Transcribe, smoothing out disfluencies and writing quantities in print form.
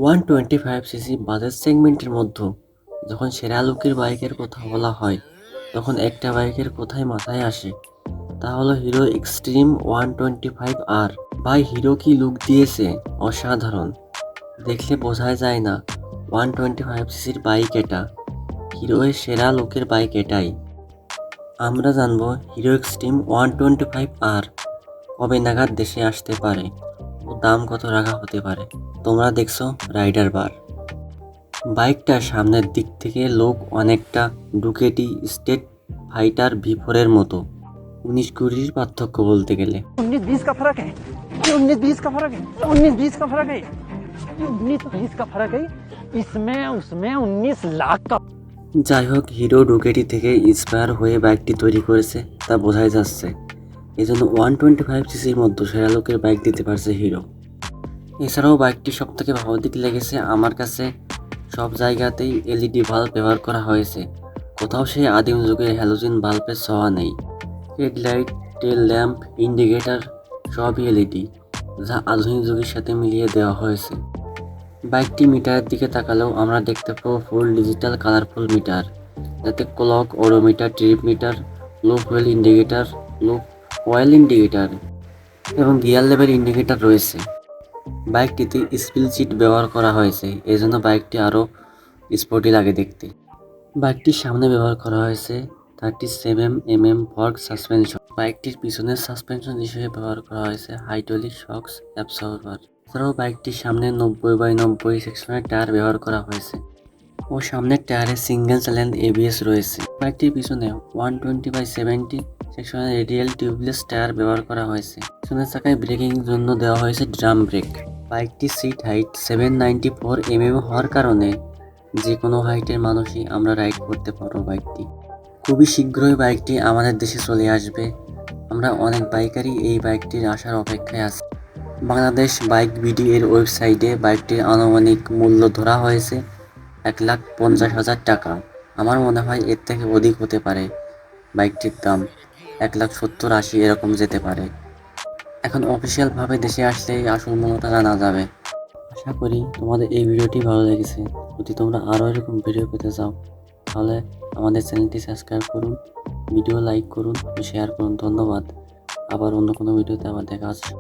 125 CC budget সেগমেন্টের মধ্যে যখন সেরা লুকের বাইকের কথা বলা হয় তখন একটা বাইকের কথাই মাথায় আসে, তা হলো হিরো এক্সট্রিম 125R। ভাই, হিরো কি লুক দিয়েছে, অসাধারণ। দেখলে বোঝাই যায় না 125 সিসির বাইক এটা। হিরোয়ের সেরা লুকের বাইক এটাই। আমরা জানবো হিরো এক্সট্রিম 125R কবে নাগাদ দেশে আসতে পারে ও দাম কত রাখা হতে পারে। তোমরা দেখছো রাইডার বার। বাইকটার সামনের দিক থেকে লুক অনেকটা ডুকেটি স্টেট ফাইটার V4-এর মতো। 19-20 পার্থক্য বলতে গেলে। 19-20 का फर्क है। ये 19-20 का फर्क है। 19-20 का फर्क है। ये 19-20 का फर्क है। इसमें उसमें 19 लाख का। যাই হোক, হিরো ডুকেটি থেকে ইন্সপায়ার হয়ে বাইকটি তৈরি করেছে তা বোঝাই যাচ্ছে। এই জন্য 125 সিসির মধ্যে সেরা লুকের বাইক দিতে পারছে হিরো। এছাড়াও বাইকটি সব থেকে ভালো দিক লেগেছে আমার কাছে, সব জায়গাতেই LED বাল্ব ব্যবহার করা হয়েছে। কোথাও সেই আদিম যুগের হ্যালোজেন বাল্বের ছোঁয়া নেই। হেডলাইট, টেল ল্যাম্প, ইন্ডিকেটর সবই LED, যা আধুনিক যুগের সাথে মিলিয়ে দেওয়া হয়েছে। বাইকটি মিটারের দিকে তাকালেও আমরা দেখতে পাবো ফুল ডিজিটাল কালারফুল মিটার, যাতে ক্লক, ওডোমিটার, ট্রিপ মিটার, লো ফুয়েল ইন্ডিকেটর, লো অয়েল ইন্ডিকেটর এবং গিয়ার লেভেল ইন্ডিকেটর রয়েছে। বাইকটিতে স্পিল সিট ব্যবহার করা হয়েছে, এজন্য বাইকটি আরও স্পোর্টি লাগে দেখতে। বাইকটির সামনে ব্যবহার করা হয়েছে 37mm ফর্ক সাসপেনশন। বাইকটির পিছনের সাসপেনশন হিসেবে ব্যবহার করা হয়েছে হাইড্রোলিক শক্স অ্যাবসর্বার। এছাড়াও বাইকটির সামনে 90/90 সেকশনের টায়ার ব্যবহার করা হয়েছে ও সামনের টায়ারে সিঙ্গেল চ্যানেল ABS রয়েছে। বাইকটির পিছনে 120/70 সেকশনের রেডিয়াল টিউবলেস টায়ার ব্যবহার করা হয়েছে। পিছনের চাকায় ব্রেকিং জন্য দেওয়া হয়েছে ড্রাম ব্রেক। বাইকটির সিট হাইট 794mm হওয়ার কারণে যে কোনো হাইটের মানুষই আমরা রাইড করতে পারবো। বাইকটি খুবই শীঘ্রই বাইকটি আমাদের দেশে চলে আসবে। আমরা অনেক বাইকারই এই বাইকটির আসার অপেক্ষায় আছি। বাংলাদেশ বাইক বিডি এর ওয়েবসাইটে বাইকটির আনুমানিক মূল্য ধরা হয়েছে 1,50,000 টাকা। আমার মনে হয় এর থেকে অধিক হতে পারে। বাইকটির দাম 1,70,000-80 এরকম যেতে পারে। এখন অফিসিয়ালভাবে দেশে আসলে এই আসল মূল্যটা জানা যাবে। আশা করি তোমাদের এই ভিডিওটি ভালো লেগেছে। যদি তোমরা আরও এরকম ভিডিও পেতে চাও তাহলে আমাদের চ্যানেলটি সাবস্ক্রাইব করুন, ভিডিও লাইক করুন, শেয়ার করুন। ধন্যবাদ। আবার অন্য কোনো ভিডিওতে আবার দেখা হচ্ছে।